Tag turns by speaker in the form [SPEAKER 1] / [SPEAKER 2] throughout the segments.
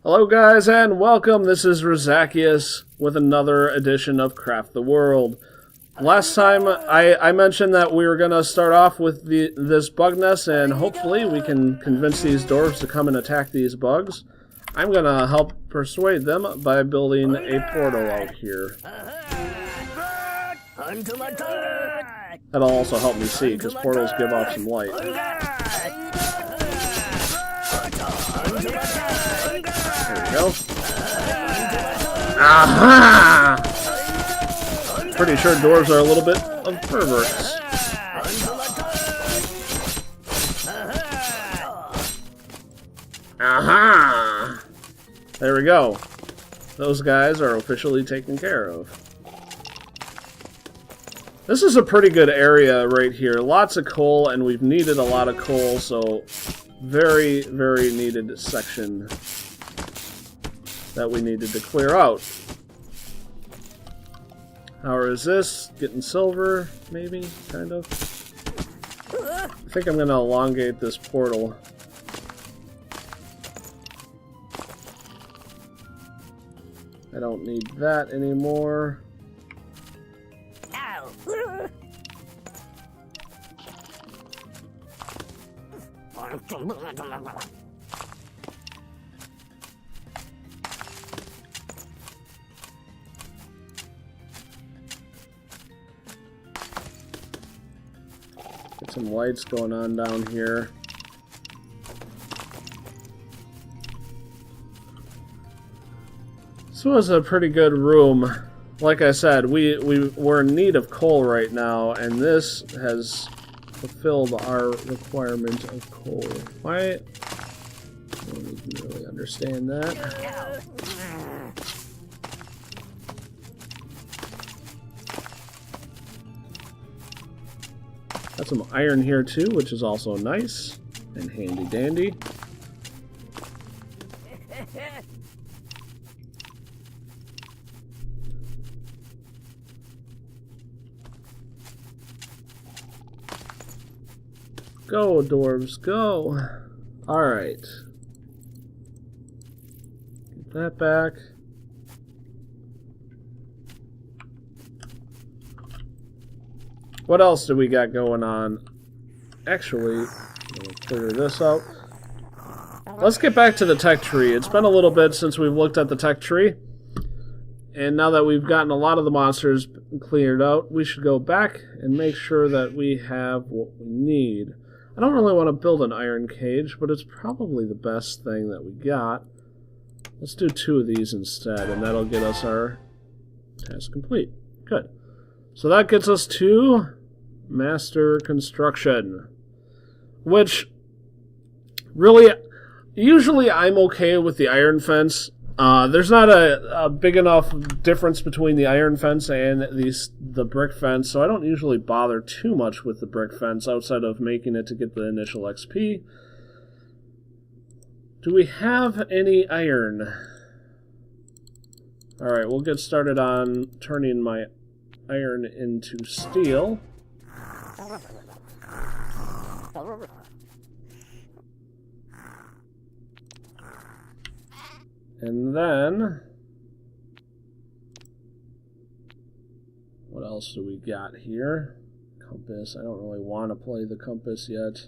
[SPEAKER 1] Hello guys and welcome, this is Razakius with another edition of Craft the World. Last time I mentioned that we were going to start off with this bug nest and hopefully we can convince these dwarves to come and attack these bugs. I'm going to help persuade them by building a portal out here. That'll also help me see because portals give off some light. There we go. Aha! Pretty sure dwarves are a little bit of perverts. Aha! There we go. Those guys are officially taken care of. This is a pretty good area right here. Lots of coal, and we've needed a lot of coal, so very, very needed section that we needed to clear out. How is this? Getting silver, maybe? Kind of? I think I'm going to elongate this portal. I don't need that anymore. Get some lights going on down here. This was a pretty good room. Like I said, we're in need of coal right now, and this has fulfilled our requirement of coal. Why? I don't really understand that. Got some iron here too, which is also nice and handy dandy. Go, dwarves, go! Alright. Get that back. What else do we got going on? Actually, we'll clear this out. Let's get back to the tech tree. It's been a little bit since we've looked at the tech tree. And now that we've gotten a lot of the monsters cleared out, we should go back and make sure that we have what we need. I don't really want to build an iron cage, but it's probably the best thing that we got. Let's do 2 of these instead, and that'll get us our task complete. Good. So that gets us to Master Construction, which really, usually I'm okay with the iron fence. There's not a big enough difference between the iron fence and the brick fence, so I don't usually bother too much with the brick fence outside of making it to get the initial XP. Do we have any iron? Alright, we'll get started on turning my iron into steel. And then, what else do we got here? Compass. I don't really want to play the compass yet.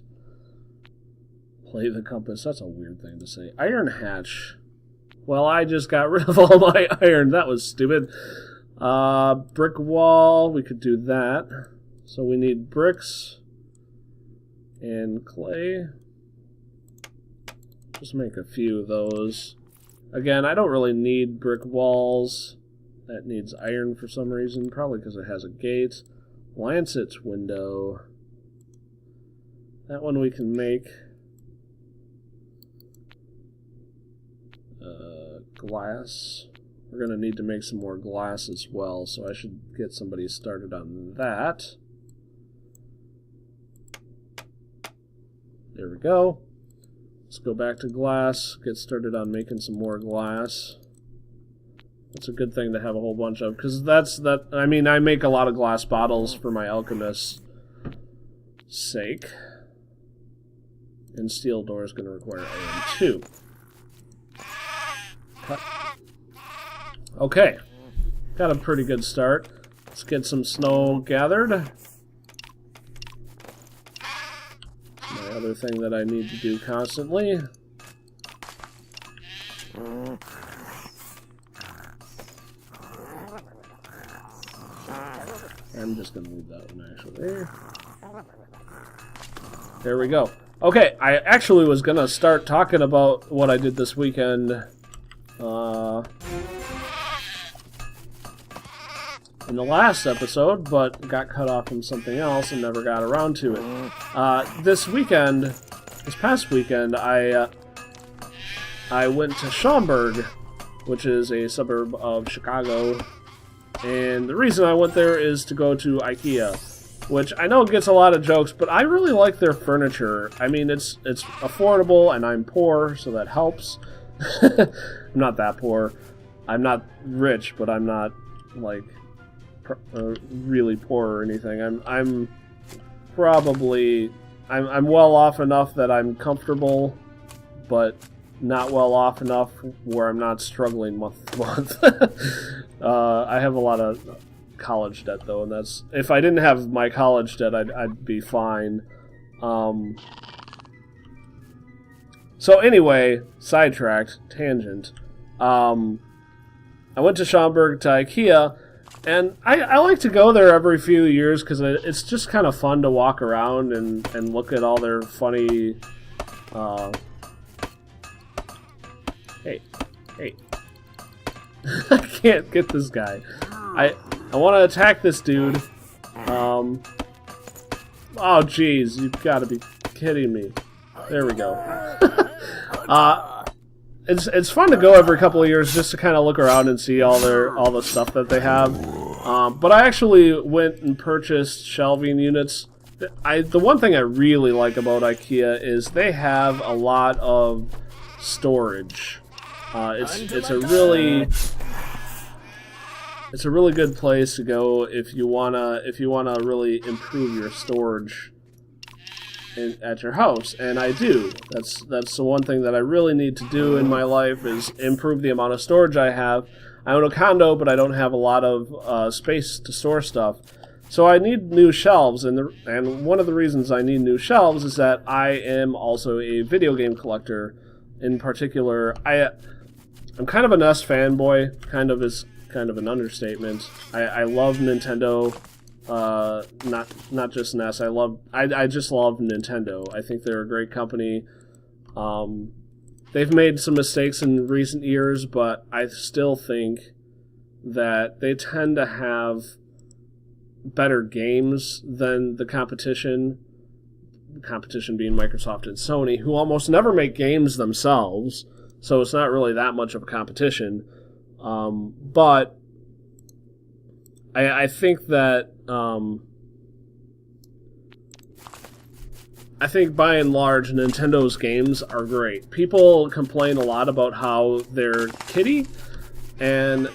[SPEAKER 1] Play the compass. That's a weird thing to say. Iron hatch. Well, I just got rid of all my iron. That was stupid. Brick wall. We could do that. So we need bricks and clay. Just make a few of those. Again, I don't really need brick walls. That needs iron for some reason, probably because it has a gate. Lancet's window. That one we can make. Glass. We're going to need to make some more glass as well, so I should get somebody started on that. There we go. Let's go back to glass, get started on making some more glass. That's a good thing to have a whole bunch of, because I mean, I make a lot of glass bottles for my alchemist's sake. And steel door is going to require iron too. Cut. Okay. Got a pretty good start. Let's get some snow gathered. My other thing that I need to do constantly. I'm just going to leave that one actually. There we go. Okay, I actually was going to start talking about what I did this weekend. In the last episode, but got cut off from something else and never got around to it. This past weekend, I went to Schaumburg, which is a suburb of Chicago, and the reason I went there is to go to Ikea, which I know gets a lot of jokes, but I really like their furniture. I mean, it's affordable, and I'm poor, so that helps. I'm not that poor. I'm not rich, but I'm not, like, really poor or anything. I'm probably I'm well off enough that I'm comfortable, but not well off enough where I'm not struggling month to month. I have a lot of college debt though, and that's if I didn't have my college debt, I'd be fine. So anyway, sidetracked, tangent. I went to Schaumburg to Ikea. And I like to go there every few years because it's just kind of fun to walk around and look at all their funny... Hey. I can't get this guy. I want to attack this dude. Oh, jeez. You've got to be kidding me. There we go. It's fun to go every couple of years just to kind of look around and see all the stuff that they have. But I actually went and purchased shelving units. The one thing I really like about IKEA is they have a lot of storage. It's a really good place to go if you wanna really improve your storage at your house, and I do. That's the one thing that I really need to do in my life is improve the amount of storage I have. I own a condo, but I don't have a lot of space to store stuff, so I need new shelves. And one of the reasons I need new shelves is that I am also a video game collector. In particular, I'm kind of a NES fanboy. Kind of is kind of an understatement. I love Nintendo. Not just NES. I just love Nintendo. I think they're a great company. They've made some mistakes in recent years, but I still think that they tend to have better games than the competition. The competition being Microsoft and Sony, who almost never make games themselves, so it's not really that much of a competition. But I think that I think by and large Nintendo's games are great. People complain a lot about how they're kiddie, and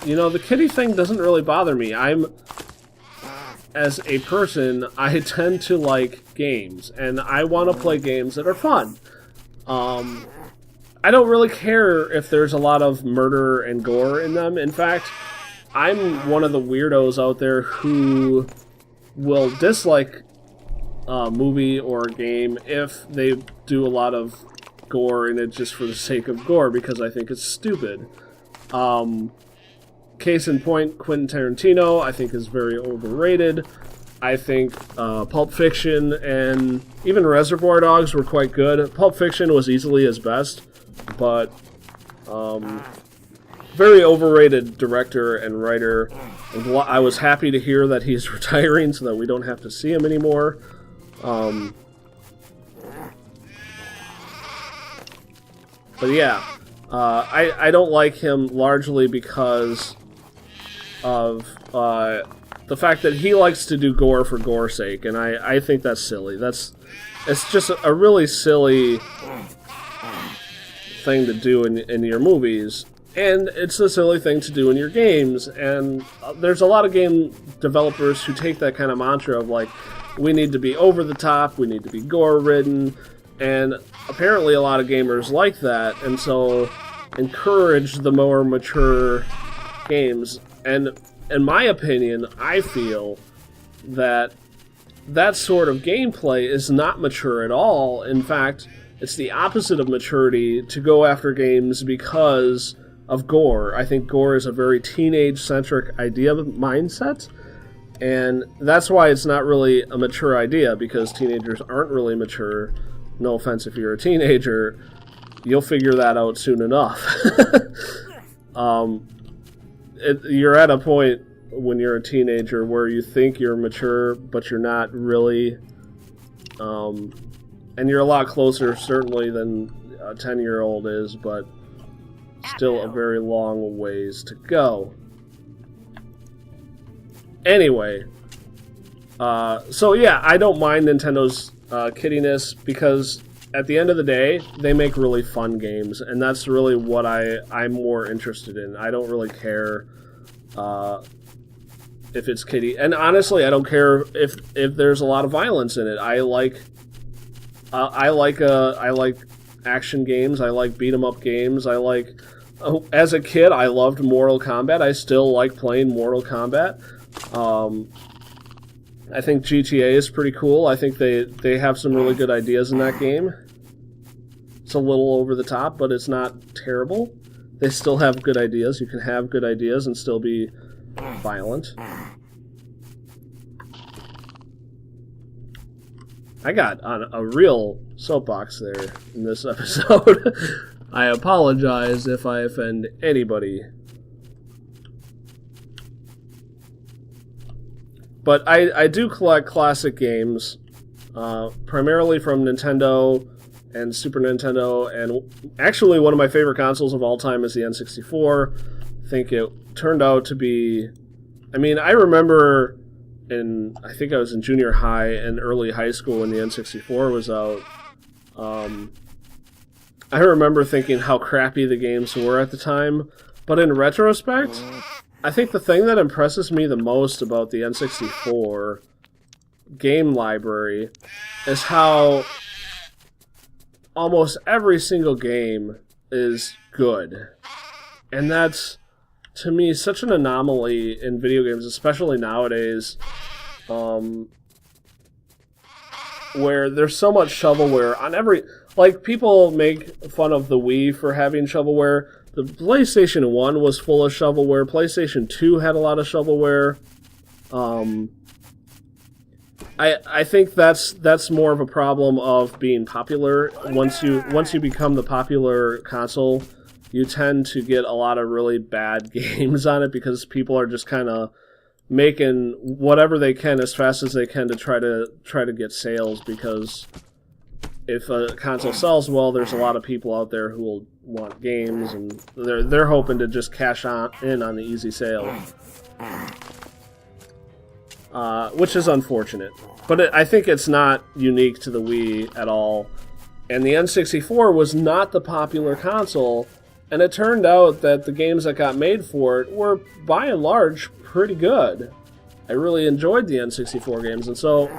[SPEAKER 1] the kiddie thing doesn't really bother me. As a person, I tend to like games, and I want to play games that are fun. I don't really care if there's a lot of murder and gore in them. In fact, I'm one of the weirdos out there who will dislike a movie or a game if they do a lot of gore in it just for the sake of gore, because I think it's stupid. Case in point, Quentin Tarantino, I think, is very overrated. I think Pulp Fiction and even Reservoir Dogs were quite good. Pulp Fiction was easily his best, but very overrated director and writer. I was happy to hear that he's retiring so that we don't have to see him anymore. But yeah, I don't like him largely because of the fact that he likes to do gore for gore's sake, and I think that's silly. It's just a really silly thing to do in your movies, and it's a silly thing to do in your games. And there's a lot of game developers who take that kind of mantra of like, we need to be over the top, we need to be gore ridden, and apparently a lot of gamers like that. And so encourage the more mature games. And in my opinion, I feel that that sort of gameplay is not mature at all. In fact, it's the opposite of maturity to go after games because of Gore. I think Gore is a very teenage-centric mindset, and that's why it's not really a mature idea, because teenagers aren't really mature. No offense if you're a teenager, you'll figure that out soon enough. You're at a point when you're a teenager where you think you're mature, but you're not really. And you're a lot closer, certainly, than a 10-year-old is, but still a very long ways to go. Anyway, so yeah, I don't mind Nintendo's kiddiness, because at the end of the day, they make really fun games, and that's really what I'm more interested in. I don't really care if it's kiddie, and honestly, I don't care if there's a lot of violence in it. I like action games. I like beat 'em up games. As a kid, I loved Mortal Kombat. I still like playing Mortal Kombat. I think GTA is pretty cool. I think they have some really good ideas in that game. It's a little over the top, but it's not terrible. They still have good ideas. You can have good ideas and still be violent. I got on a real soapbox there in this episode. I apologize if I offend anybody. But I do collect classic games, primarily from Nintendo and Super Nintendo, and actually one of my favorite consoles of all time is the N64. I think it turned out to be... I mean, I remember I think I was in junior high and early high school when the N64 was out. I remember thinking how crappy the games were at the time, but in retrospect, I think the thing that impresses me the most about the N64 game library is how almost every single game is good. And that's, to me, such an anomaly in video games, especially nowadays, where there's so much shovelware on every... Like, people make fun of the Wii for having shovelware. The PlayStation 1 was full of shovelware. PlayStation 2 had a lot of shovelware. I think that's more of a problem of being popular. Once you become the popular console, you tend to get a lot of really bad games on it, because people are just kind of making whatever they can as fast as they can to try to get sales, because if a console sells well, there's a lot of people out there who will want games, and they're hoping to just cash in on the easy sale, which is unfortunate. But I think it's not unique to the Wii at all. And the N64 was not the popular console, and it turned out that the games that got made for it were, by and large, pretty good. I really enjoyed the N64 games, and so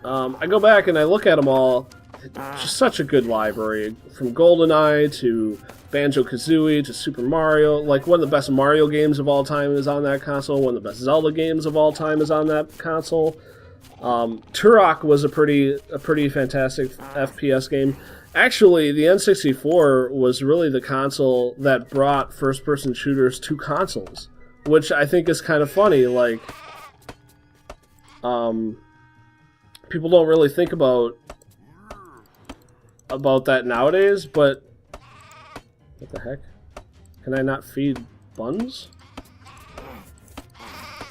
[SPEAKER 1] I go back and I look at them all. It's just such a good library, from GoldenEye to Banjo-Kazooie to Super Mario. Like, one of the best Mario games of all time is on that console. One of the best Zelda games of all time is on that console. Turok was a pretty fantastic FPS game. Actually, the N64 was really the console that brought first-person shooters to consoles, which I think is kind of funny. Like, people don't really think about that nowadays, but what the heck? Can I not feed buns?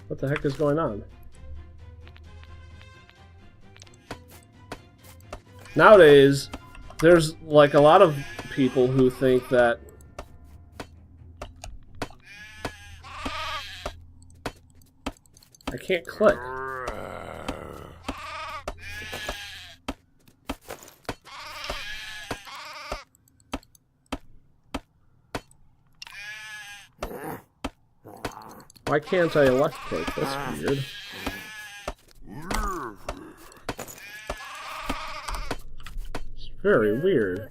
[SPEAKER 1] What the heck is going on? Nowadays, there's like a lot of people who think that I can't click. Why can't I left click? That's weird. It's very weird.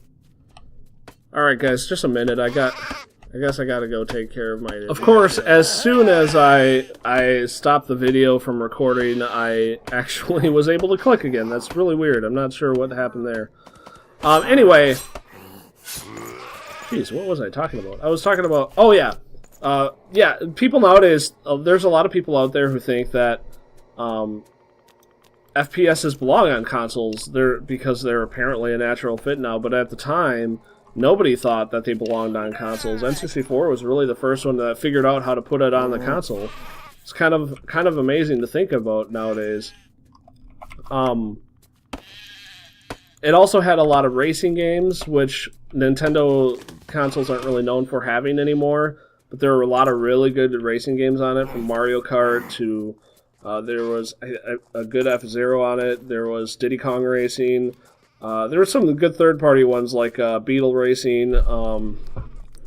[SPEAKER 1] Alright guys, just a minute. I guess I gotta go take care of my... Of course, as soon as I stopped the video from recording, I actually was able to click again. That's really weird. I'm not sure what happened there. Anyway... Jeez, what was I talking about? I was talking about... Oh, yeah. Yeah, people nowadays... there's a lot of people out there who think that FPSs belong on consoles because they're apparently a natural fit now, but at the time... Nobody thought that they belonged on consoles. N64 was really the first one that figured out how to put it on the console. It's kind of amazing to think about nowadays. It also had a lot of racing games, which Nintendo consoles aren't really known for having anymore. But there were a lot of really good racing games on it, from Mario Kart to there was a good F-Zero on it. There was Diddy Kong Racing. There were some good third-party ones like Beetle Racing, and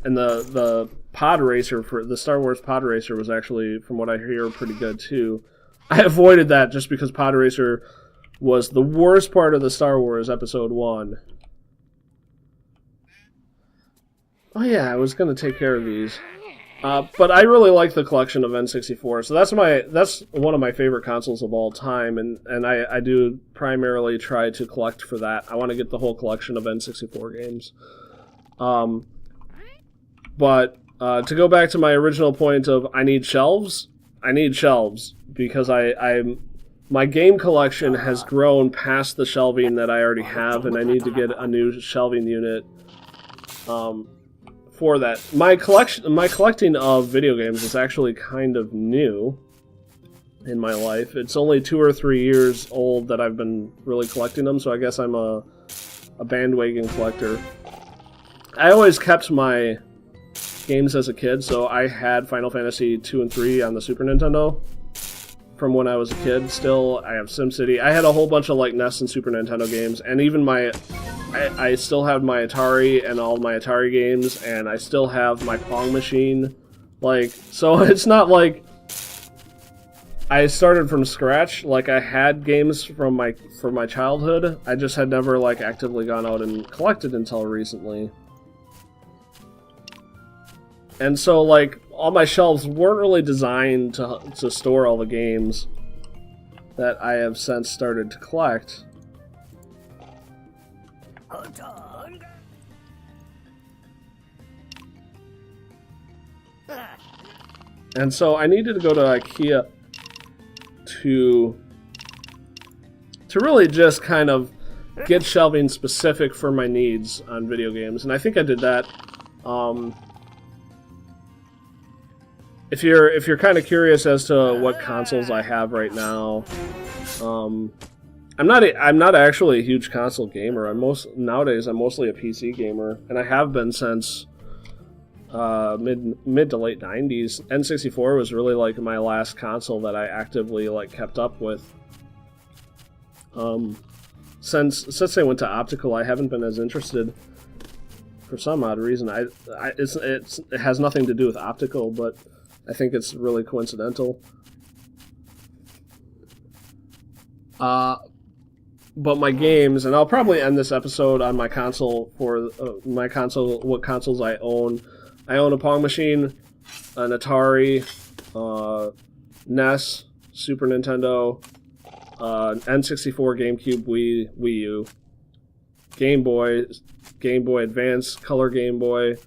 [SPEAKER 1] the Pod Racer for the Star Wars Pod Racer was actually, from what I hear, pretty good too. I avoided that just because Pod Racer was the worst part of the Star Wars Episode 1. Oh yeah, I was gonna take care of these. But I really like the collection of N64, so that's one of my favorite consoles of all time, and I do primarily try to collect for that. I want to get the whole collection of N64 games. But to go back to my original point of I need shelves because my game collection has grown past the shelving that I already have, and I need to get a new shelving unit. For that, my collecting of video games is actually kind of new in my life. It's only 2 or 3 years old that I've been really collecting them, so I guess I'm a bandwagon collector. I always kept my games as a kid, so I had Final Fantasy 2 and 3 on the Super Nintendo from when I was a kid. Still, I have SimCity. I had a whole bunch of like NES and Super Nintendo games, and even I still have my Atari and all my Atari games, and I still have my Pong machine. Like, so it's not like I started from scratch. Like, I had games from my childhood. I just had never like actively gone out and collected until recently. And so like all my shelves weren't really designed to store all the games that I have since started to collect. And so I needed to go to Ikea to really just kind of get shelving specific for my needs on video games, and I think I did that. If you're kind of curious as to what consoles I have right now, I'm not actually a huge console gamer. Nowadays I'm mostly a PC gamer, and I have been since mid to late 90s. N64 was really like my last console that I actively like kept up with. Since they went to optical, I haven't been as interested for some odd reason. It has nothing to do with optical, but I think it's really coincidental. But my games, and I'll probably end this episode on my console for what consoles I own. I own a Pong machine, an Atari, NES, Super Nintendo, N64, GameCube, Wii U, Game Boy Advance, Color Game Boy,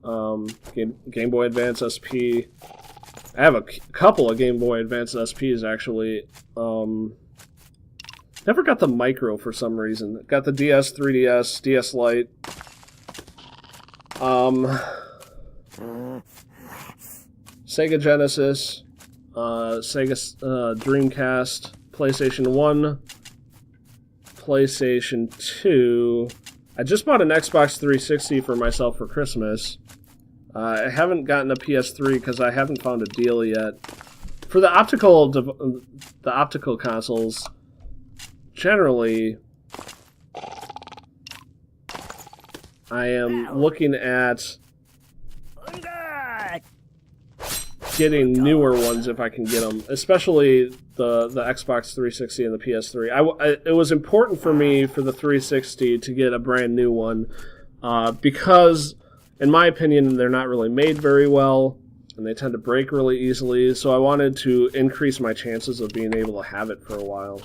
[SPEAKER 1] Game Boy Advance SP. I have a couple of Game Boy Advance SPs actually. Never got the Micro for some reason. Got the DS, 3DS, DS Lite. Sega Genesis, Sega Dreamcast, PlayStation 1, PlayStation 2. I just bought an Xbox 360 for myself for Christmas. I haven't gotten a PS3 because I haven't found a deal yet. For the optical consoles, generally, I am looking at getting newer ones if I can get them, especially the Xbox 360 and the PS3. It was important for me for the 360 to get a brand new one. because, in my opinion, they're not really made very well, and they tend to break really easily, so I wanted to increase my chances of being able to have it for a while.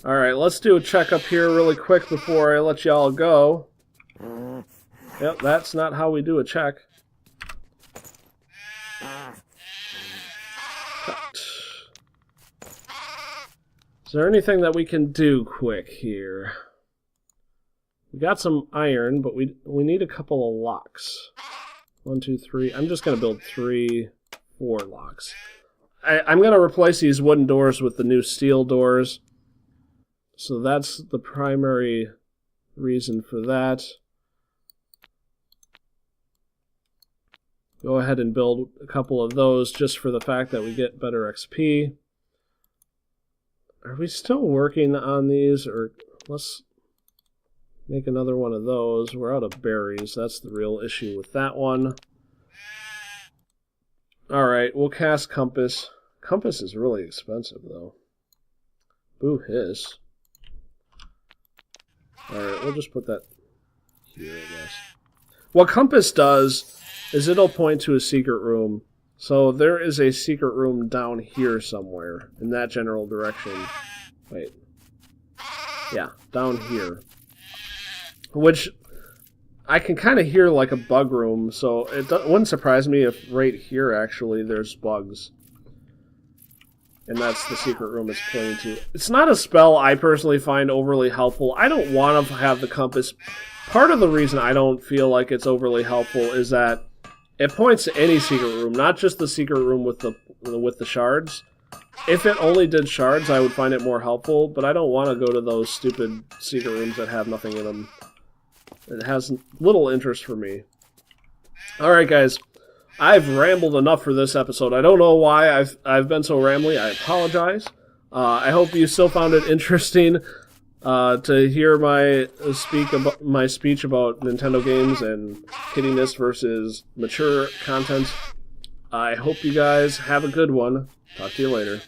[SPEAKER 1] Alright, let's do a checkup here really quick before I let y'all go. Yep, that's not how we do a check. Is there anything that we can do quick here? We got some iron, but we need a couple of locks. 1, 2, 3. I'm just going to build 3, 4 locks. I'm going to replace these wooden doors with the new steel doors. So that's the primary reason for that. Go ahead and build a couple of those just for the fact that we get better XP. Are we still working on these? Or let's make another one of those. We're out of berries. That's the real issue with that one. Alright, we'll cast Compass. Compass is really expensive, though. Boo hiss. Alright, we'll just put that here, I guess. What Compass does is it'll point to a secret room. So there is a secret room down here somewhere, in that general direction. Wait. Yeah, down here. Which I can kind of hear like a bug room, so it wouldn't surprise me if right here, actually, there's bugs. And that's the secret room it's pointing to. It's not a spell I personally find overly helpful. I don't want to have the compass. Part of the reason I don't feel like it's overly helpful is that it points to any secret room, not just the secret room with the shards. If it only did shards, I would find it more helpful, but I don't want to go to those stupid secret rooms that have nothing in them. It has little interest for me. Alright, guys. I've rambled enough for this episode. I don't know why I've been so rambly. I apologize. I hope you still found it interesting to hear my speech about Nintendo games and kiddiness versus mature content. I hope you guys have a good one. Talk to you later.